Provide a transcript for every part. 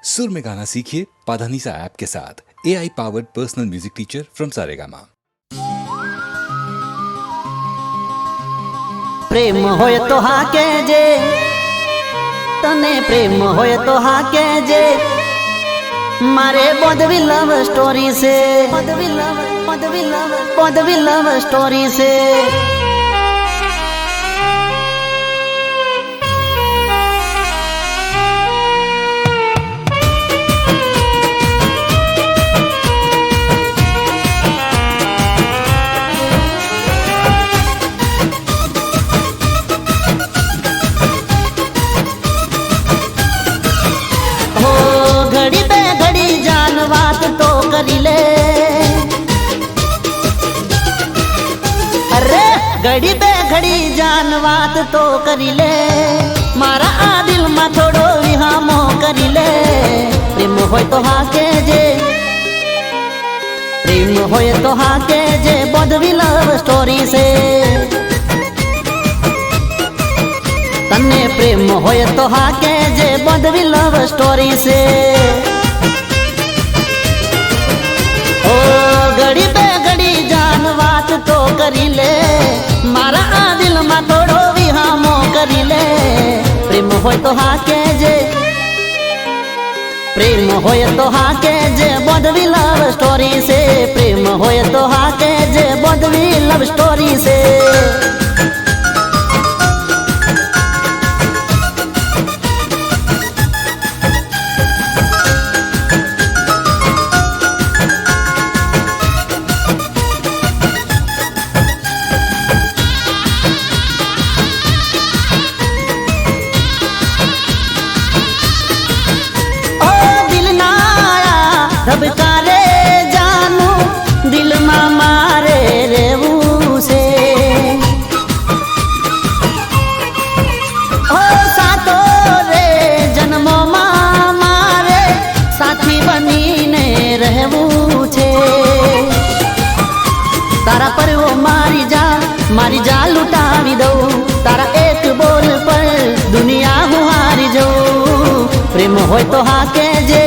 सुर में गाना सीखिए पाधानीसा ऐप के साथ। AI powered personal music teacher from Saregama. प्रेम होय तो हाके जे तने प्रेम होय तो हाके जे मारे बदवी लव स्टोरी से बदवी लव स्टोरी से करी ले अरे घड़ी पे घड़ी जान बात तो करी ले मारा आ दिल में थोड़ो विहामो करी ले प्रेम होय तो हाके जे प्रेम होय तो हाके जे बदवी लव स्टोरी से तन्ने प्रेम होय तो हाके जे बदवी लव स्टोरी से घड़ी पे घड़ी जान बात तो करी ले मारा आ दिल में थोड़ो विहामो करी ले प्रेम होय तो हाके जे प्रेम होय तो हाके जे बदवी लव स्टोरी से प्रेम होय तो हाके जे बदवी लव स्टोरी से धबकारे जानू दिल में मारे रेवू से ओ सातो रे जन्मों मारे साथी बनी ने रहवू छे तारा पर वो मारी जा लुटावी दो तारा एक बोल पर दुनिया हूँ हारी जाऊं प्रेम होय तो हाके जे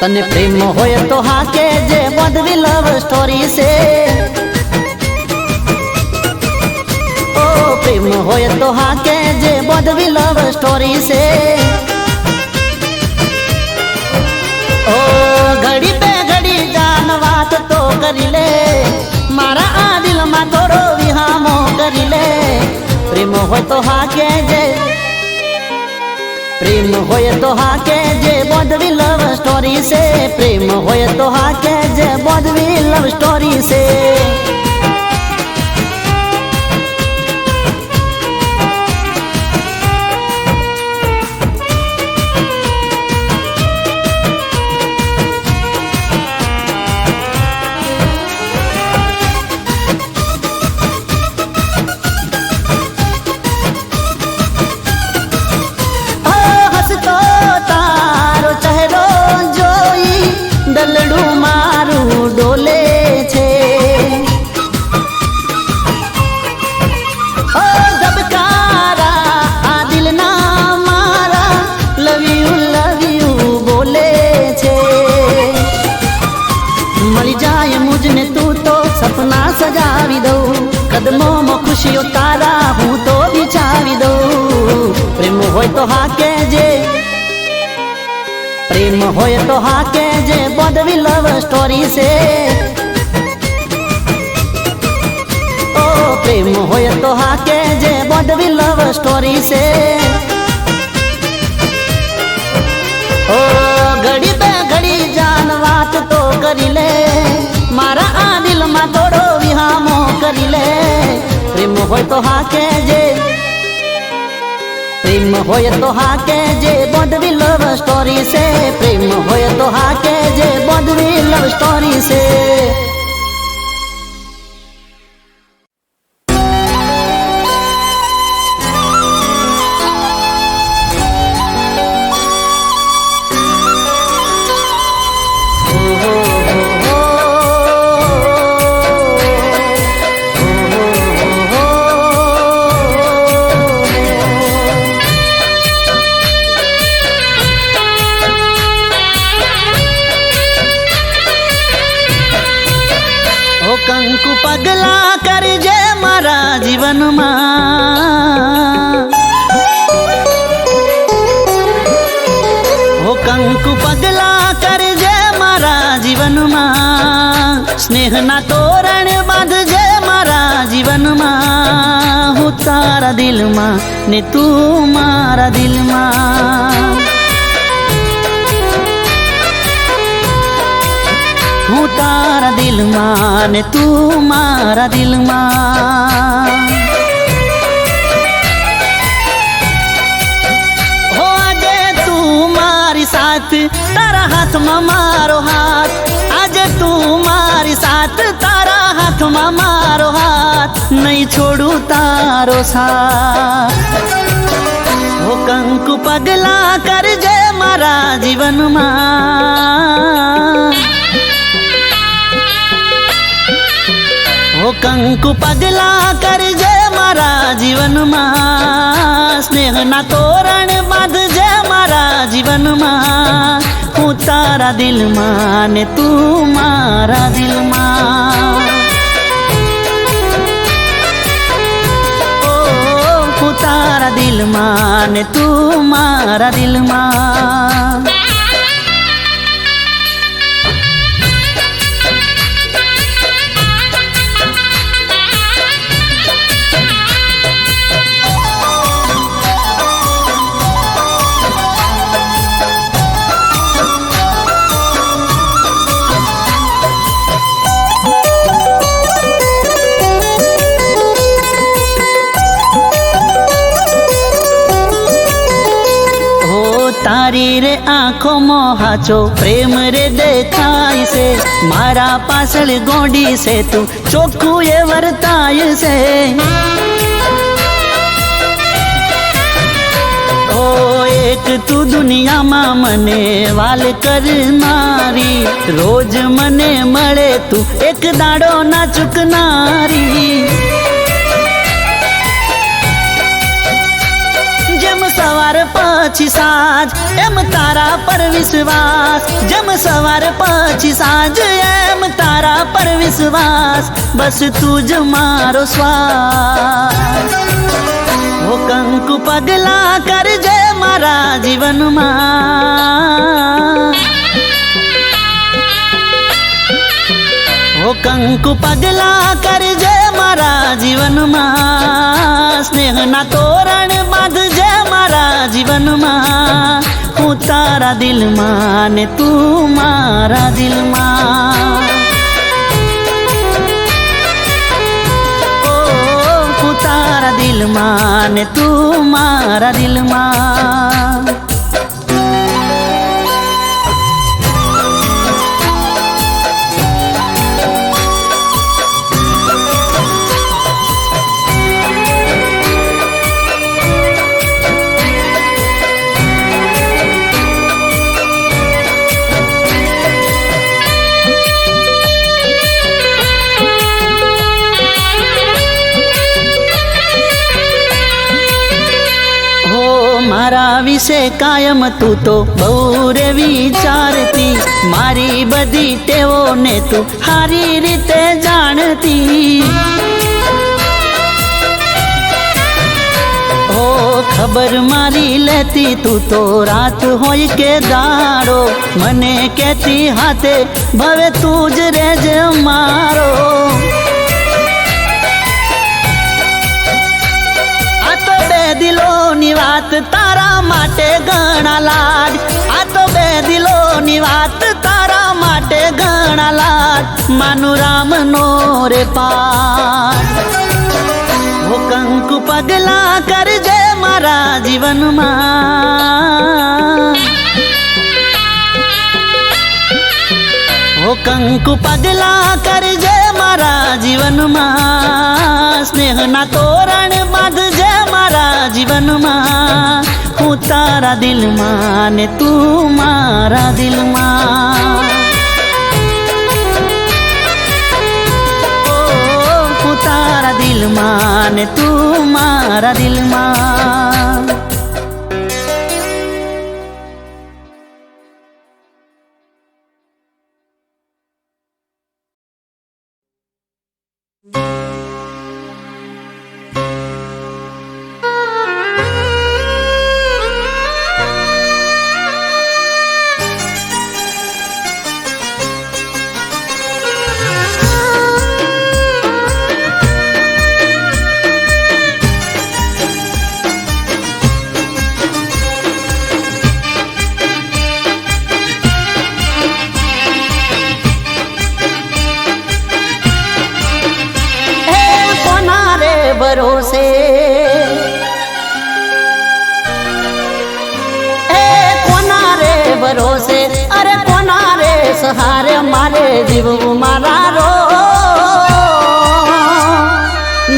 तने प्रेम होय तो हाके जे बदवी लव स्टोरी से ओ प्रेम होय तो हाके जे बदवी लव स्टोरी से ओ घड़ी पे घड़ी जान बात तो करी ले मारा आ दिल में थोड़ो विहामो करी ले प्रेम होय तो हाके जे प्रेम होय तो हाके जे बदवी लव स्टोरी से प्रेम होय तो हाके जे बदवी लव स्टोरी से दलडू मारू डोले छे ओ दबकारा आ दिल ना मारा लव यू बोले छे मरी जाए मुझने तू तो सपना सजावी दो कदमों में खुशियों तारा हूँ तो बिछावी दो प्रेम होय तो हाके जे प्रेम होय तो हाके जे बदवी लव स्टोरी से ओ प्रेम होय तो हाके जे बदवी लव स्टोरी से ओ घड़ी पे घड़ी जान बात तो करी ले मारा आ दिल में थोड़ो विहामो करी ले प्रेम होय तो हाके जे प्रेम होय तो हाके जे बदवी लव स्टोरी से प्रेम होय तो हाके जे बदवी लव स्टोरी से જીવનમાં હો કંકુ પગલા કરજે મારા જીવનમાં સ્નેહના તોરણ બાંધજે મારા જીવનમાં હું તારા દિલમાં ને તું મારા દિલમાં હું તારા દિલમાં ને તું મારા દિલમાં હો આજે તું મારી સાથ તારા હાથમાં મારો હાથ આજે તું મારી સાથ તારા હાથમાં મારો હાથ નહીં છોડું તારો સાથ હો કંકુ પગલા કરજે મારા જીવનમાં હો કંકુ પગલા કરજે મારા જીવનમાં સ્નેહના તોરણ બાંધજે મારા જીવનમાં હું તારા દિલમાં ને તું મારા દિલમાં ઓ હું તારા દિલમાં ને તું મારા દિલમાં તારી રે આંખોમાં હાચો પ્રેમ રે દેખાય છે મારા પાછળ ગોંડી છે તું ચોખ્ખું એ વર્તાય છે ઓ એક તું દુનિયામાં મને વાલ કરનારી રોજ મને મળે તું એક દાડો ના ચૂકનારી સવાર પછી સાંજ એમ તારા પર વિશ્વાસ જેમ સવાર પછી સાંજ એમ તારા પર વિશ્વાસ બસ તું જ મારો શ્વાસ હો કંકુ પગલા કરજે મારા જીવનમાં હો કંકુ પગલા કરજે મારા જીવનમાં સ્નેહના તોરણ બાંધજે મારા જીવનમાં હું તારા દિલમાં ને તું મારા દિલમાં ઓ હું તારા દિલમાં ને તું મારા દિલમાં મારા વિશે કાયમ તું તો બહુ રે વિચારતી મારી બધી ટેવોને તું સારી રીતે જાણતી ઓ ખબર મારી લેતી તું તો રાત હોય કે દાડો મને કહેતી હાથે ભવે તું જ રેજ મારો દિલોની વાત તારા માટે ઘણા લાડ આ તો બે દિલોની વાત તારા માટે ઘણા લાડ માનું રામનો રે પાઠ હો કંકુ પગલા કરજે મારા જીવનમાં હો કંકુ પગલા કરજે મારા જીવનમાં સ્નેહના તોરણ બાંધજે મારા જીવનમાં હું તારા દિલમાં ને તું મારા દિલમાં ઓ હું તારા દિલમાં ને તું મારા દિલમાં સહારે મારે જીવવું મારા રો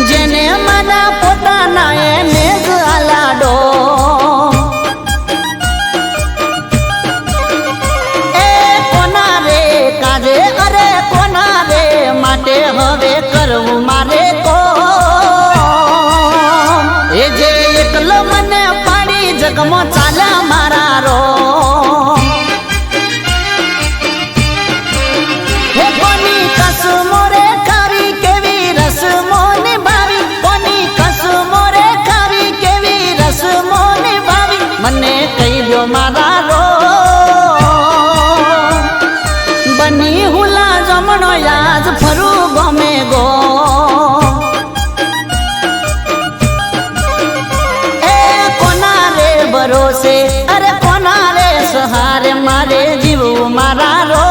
જેને મને પોતાના એને જ આલાડો એ કોના રે કાજે અરે કોના રે માટે હવે કરવું મારે તો એ જે એકલો મને પાડી જગમાં ચાલ્યા મારા રો કોની કસમો રે ખાવી કેવી રસમો નિભાવી કોની કસમો રે ખાવી કેવી રસમો નિભાવી મને કહી દો મારા રો બની હુલા જમણો યાદ ફરું ગમે ગો એ કોના રે ભરોસે અરે કોના રે સહારે મારે જીવવું મારા રો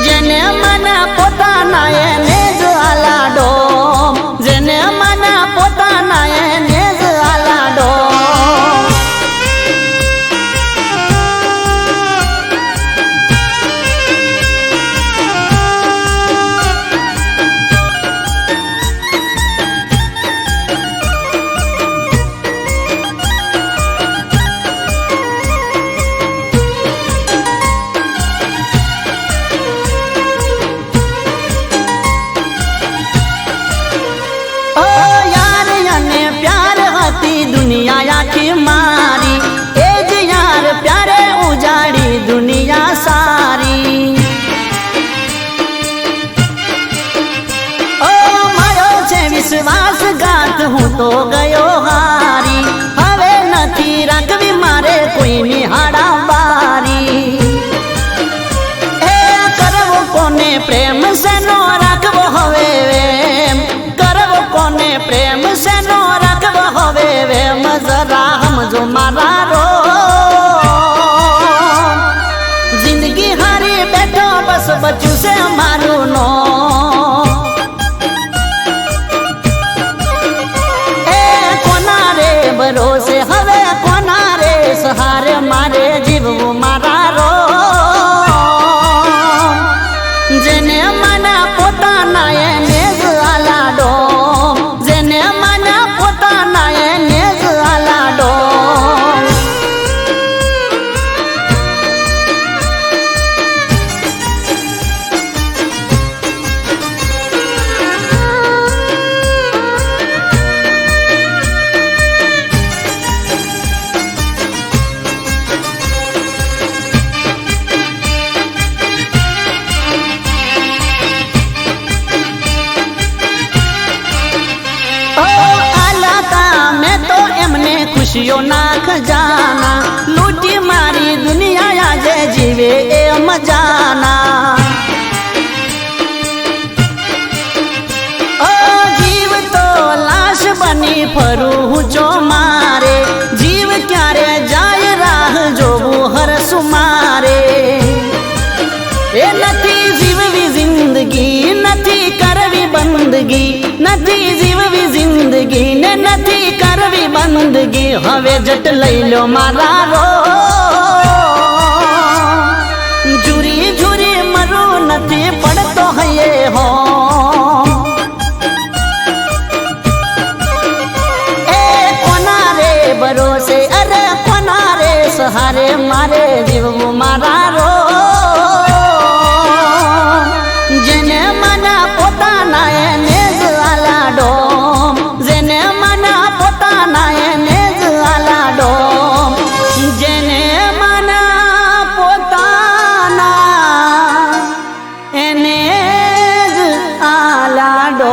જેને મને પોતાના એને જ આલાડો જેને મને પોતાના એને જ આલાડો दुनिया आखी मारी ए ज यार प्यारे उजाड़ी दुनिया सारी ओ मारो छे विश्वासघात हूँ तो गयो हारी हवे नथी राखवी मारे कोई निहाड़ा बारी ए करवो कोने प्रेम से नो राखवो हवे करवो कोने प्रेम से नो राखवो हवे जरा समझो मारा रो जिंदगी हारी बैठो बस बच्चू से मारू नो ए कोना रे भरोसे हवे कोना रे सहारे मारे जीवવું मारा रो जेने मना पोताना એને જ આલાડો જેને મના પોતાના એને જ આલાડો खुशियों ना खजाना लूटी मारी दुनिया आजे जीवे ए मजाना ओ जीव तो लाश बनी फरू जो मारे जीव क्यारे जाय राह जो हर सुमारे ए नथी जीववी जिंदगी नथी करवी बंदगी नथी जीववी जिंदगी ने नथी करवी बंदगी हवे जट लई लो मारा रो झूरी झूरी मरू नथी पड़तो हये हो ए कोना रे भरोसे अरे कोना रे सहारे मारे जीवવું मारा रो જેને મના પોતાના એને જ આલાડો જેને મના પોતાના એને જ આલાડો જેને મના પોતાના એને જ આલાડો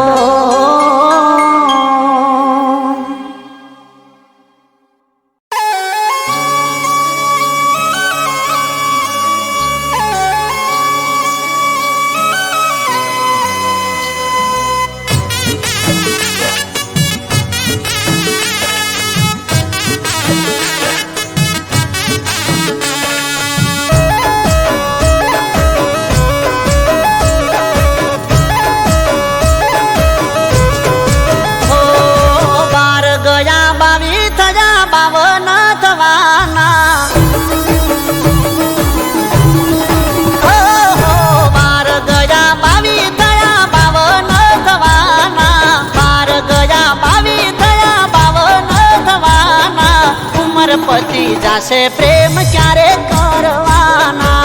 જાશે પ્રેમ ક્યારે કરવાના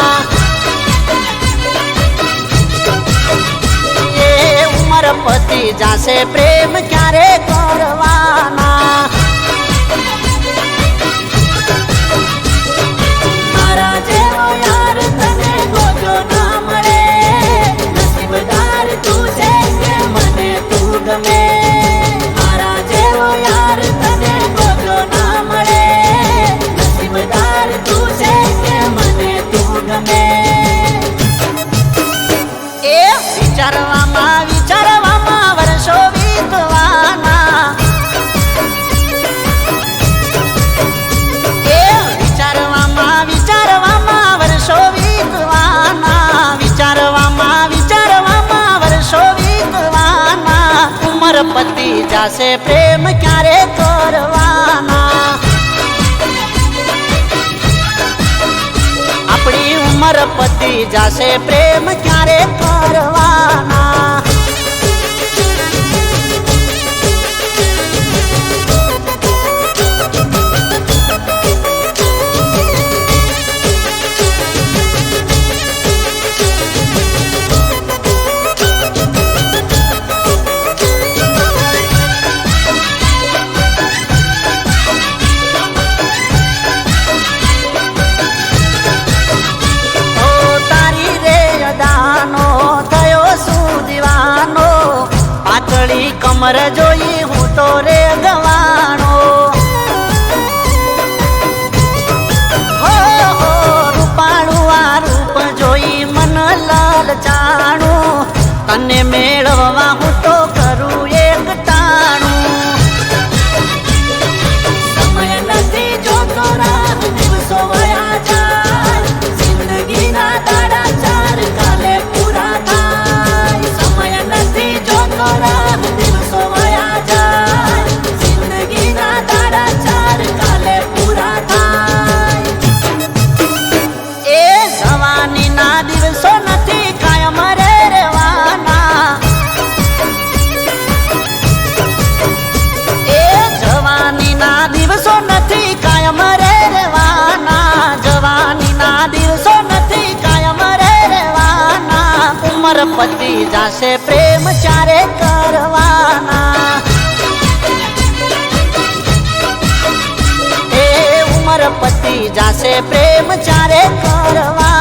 એ ઉમર પતી જાશે પ્રેમ ક્યારે કરવાના મારા જેવો યાર તને ગોજો ના મળે નસીબદાર તું છે કે મને તું ગમે મારા જેવો યાર તને ગોજો ના મળે નસીબદાર તું છે કે મને તું ગમે એ વિચારવામાં વર્ષો વીતવાના એ વિચારવામાં વર્ષો વીતવાના વિચારવામાં વર્ષો વીતવાના ઉમર પતી જાશે પ્રેમ ક્યારે કરવાના આપણી ઉમર પતી જાશે પ્રેમ ક્યારે કરવાના કમર જોઈ હું તો રે ગવાણો હો રૂપાળું આ રૂપ જોઈ મન લલચાણું તને મેળવવા હું તો કરું એક ટાણું સમય નથી જોતો રાહ દિવસો વયા જાય જિંદગીના દાડા ચાર કાલે પૂરા થાય સમય નથી જોતો રાહ પતી જાશે પ્રેમ ચારે કરવાના એ ઉમર પતી જાશે પ્રેમ ચારે કરવાના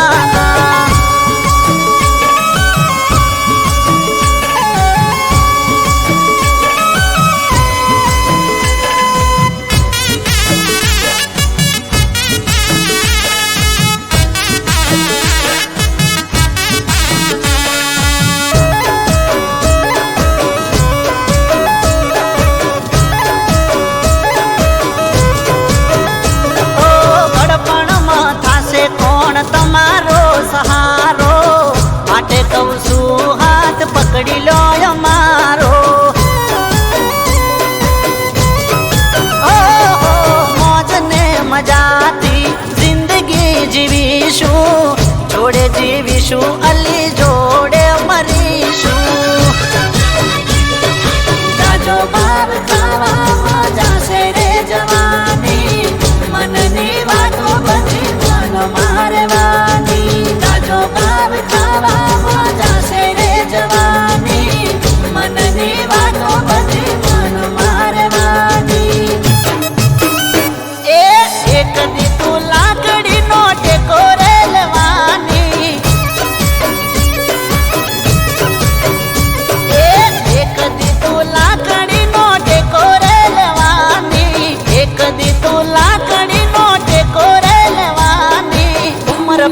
તમારો સહારો માટે કહું છું હાથ પકડી લો અમારો મોજ ને મજાથી જિંદગી જીવીશું જોડે જીવીશું અલી જોડે મરીશું જાજો બાર ખાવા જાશે રે જવાની મનની વાતો બધી મારવાની તાજો ભાવ ખાવા જાશે રે જવાની મનની વાતો બધી મન મારવાની એ એક દી તું લાકડી નો ટેકો રેલવાની એક દી તું લાકડી નો ટેકો રેલવાની એક દી તું લાકડી નો ટેકો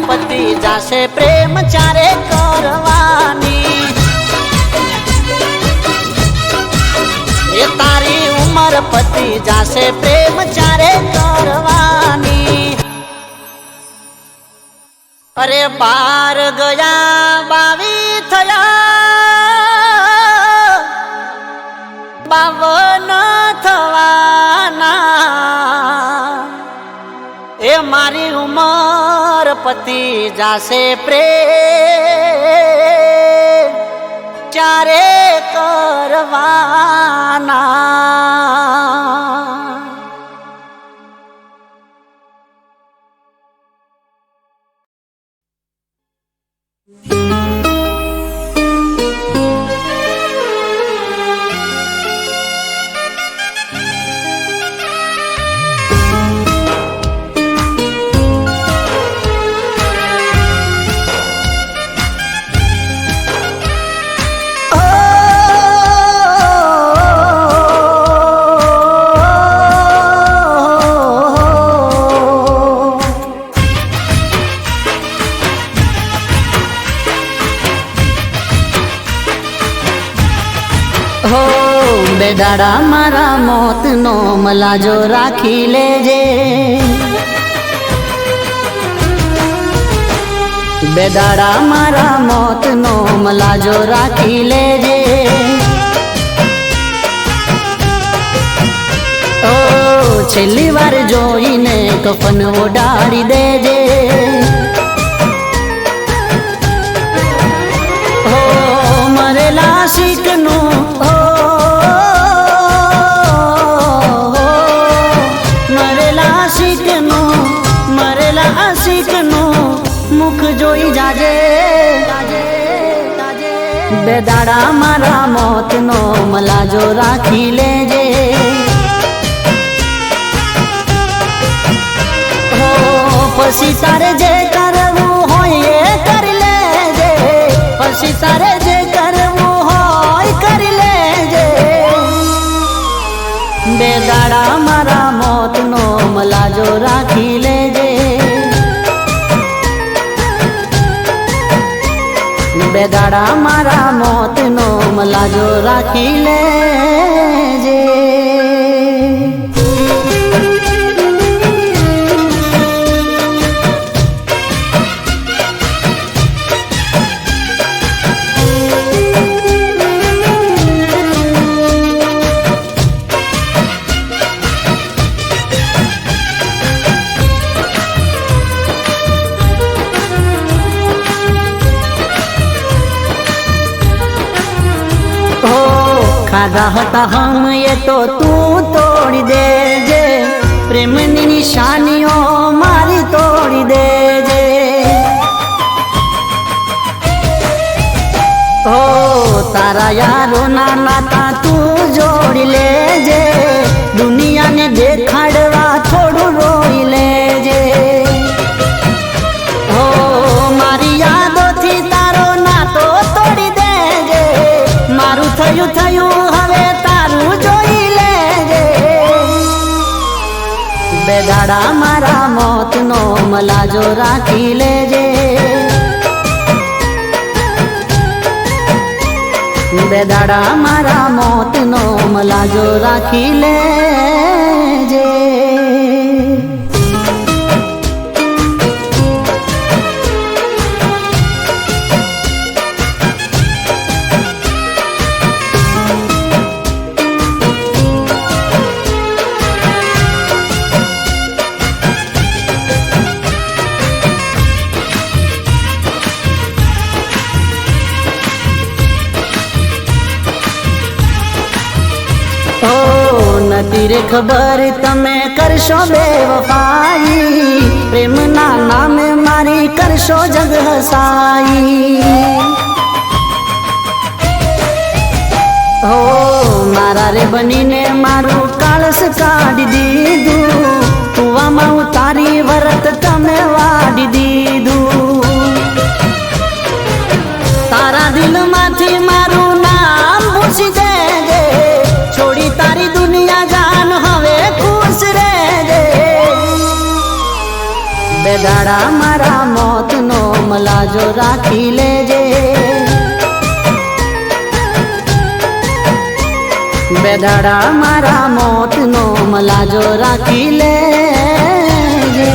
પતી જાશે પ્રેમ ચારે કરવાની એ તારી ઉમર પતી જાશે પ્રેમ ચારે કરવાની અરે 12 ગયા 22 થયા 52 થવાના એ મારી ઉમર પતી જાશે પ્રેમ ચારે કરવાના હો બેદાડા મારા મોતનો મલાજો રાખી લેજે, બેદાડા મારા મોતનો મલાજો રાખી લેજે. ઓ છેલ્લી વાર જોઈને કફન ઓડાડી દેજે, હો મરેલા શીખનું મુખ જોઈ જાજે, બેદાડા મારા મોતનો મલાજો રાખી લેજે. હો પછી તારે જે કરવું હોય એ કરી લેજે, પછી તારે જે કરવું હોય કરી લેજે. બેદાડા મારા મોતનો મલાજો રાખી લેજે, બેદાડા મારા મોતનો મલાજો રાખી લેજે. ખાધા હતા હમ એ તો તું તોડી દેજે, પ્રેમની નિશાનીઓ મારી તોડી દેજે. ઓ તારા યારો ના નાતા તું જોડી લેજે, દુનિયાને દેખાડવા થોડું રોઈ લેજે. ઓ મારી યાદોથી તારો નાતો તોડી દેજે, મારું થયું થયું હવે તારું જોઈ લેજે. બેદાડા મારા મોતનો મલાજો રાખી લેજે, બેદાડા મારા મોતનો મલાજો રાખી લેજે. નથી રે ખબર તમે કરશો બેવફાઈ, પ્રેમના નામે મારી કરશો જગ હસાઈ. હો મારા રે બનીને મારું કાળસ કાઢી દીધું, કુવામાં ઉતારી વરત તમે વાડી દીધું. તારા દિલમાંથી મારું નામ ભૂસી દેજે, છોડી તારી દુનિયા જાન હવે ખુશ રહેજે. બેદાડા મારા મોતનો મલાજો રાખી લેજે, બેદાડા મારા મોતનો મલાજો રાખી લેજે.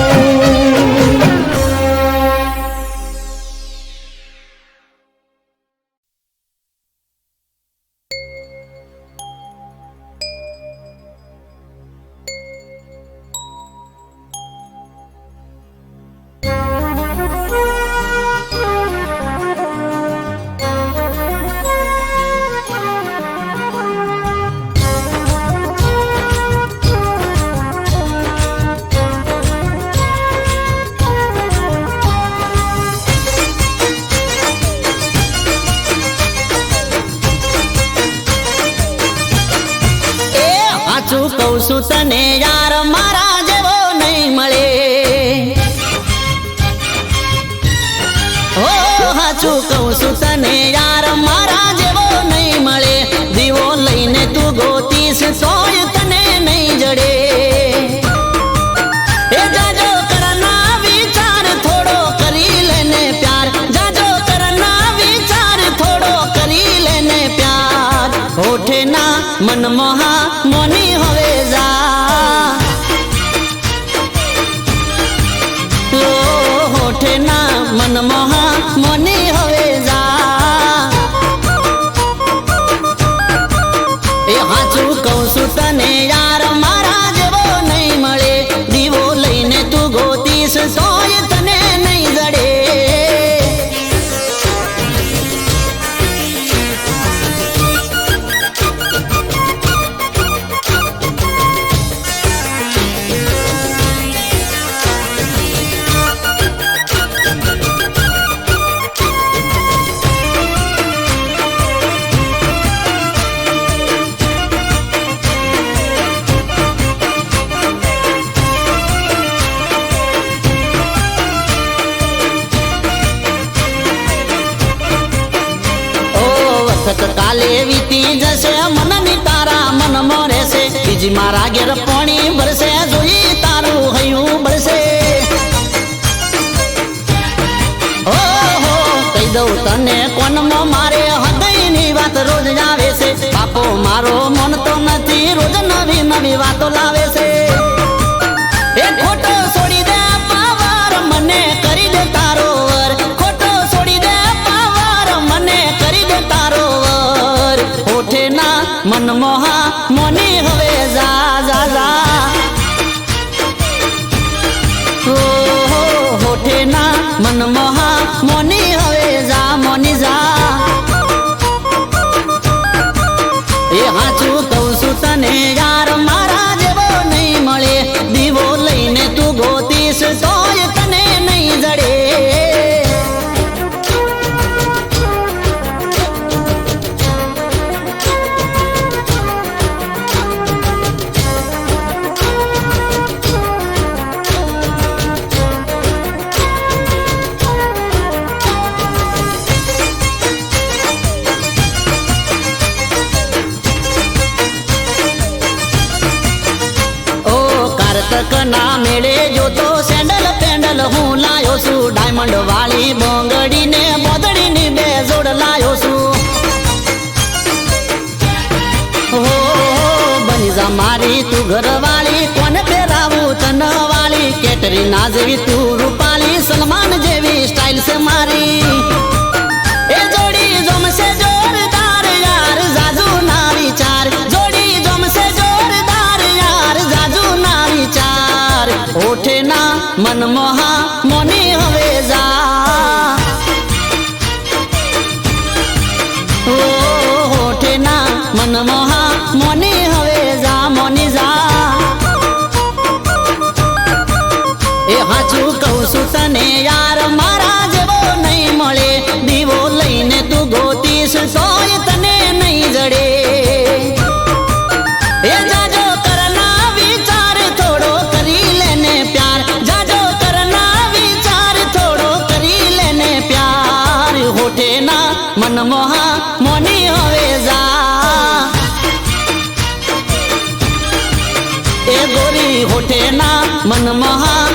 છું તને યાર મારા જેવો નહીં મળે ઓ હાચું કહું છું તને યાર મારા જેવો નહીં મળે દીવો લઈને તું ગોતીશ તોય તને નહીં જડે એ જાજો કરના વિચાર થોડો કરી લેને પ્યાર જાજો કરના વિચાર થોડો કરી લેને પ્યાર હોઠે ના મનમોહા મોની હવે જા ઓ હોઠે ના મનમોહા મોની હવે જા એ હાચું કહું છું તને યાર મારા જેવો નહીં મળે દીવો લઈને તું ગોતીશ તોય તને નહીં જડે કાલે વીતી જશે મનની તારા મનમાં રહેશે બીજી મારા ઘેર પાણી ભરશે જોઈ તારું હૈયું ભરશે ઓહો કહી દઉં તને કોનમાં મારે હૃદયની વાત રોજ આવે છે બાપો મારો મન તો નથી રોજ નવી નવી વાતો લાવે છે એ ખોટો છોડી દે પાવર મને કરી દે તારો વર ખોટો છોડી દે પાવર મને કરી દે તારો હોઠે ના મનમોહા મોની હવે જા જા જા ઓ હોઠે ના મનમોહા મોની હવે જા મોની જા એ હાચું કહું છું તને યાર મારા જેવો નહીં મળે દીવો લઈને તું ગોતીશ તોય તને નહીં જડે ના મેળે જોતો સેન્ડલ પેન્ડલ હું લાયો છું ડાયમંડ વાળી બોંગડી ને બોદડી ની બે જોડ લાયો છું હો બની જા મારી તું ઘર વાળી કોને પહેરાવું તન વાળી કેટરીના જેવી તું રૂપાલી સલમાન જેવી સ્ટાઇલ છે મારી એ જોડી જમશે જોરદાર યાર જાજુ ના વિચાર જોડી જમશે જોરદાર યાર જાજુ ના વિચાર હોઠે ના મનમોહા મોની હવે જા ઓ હોઠે ના મનમોહા મોની હવે જા મોની જા એ હાચું કહું છું તને યાર મારા જેવો નહીં મળે દીવો લઈને તું ગોતીશ તોય તને નહીં જડે એ જાજો કરના વિચાર થોડો કરી લેને પ્યાર જાજો કરના વિચાર થોડો કરી લેને પ્યાર હોઠે ના મનમોહા મોની હવે જા એ ગોરી હોઠે ના મનમોહા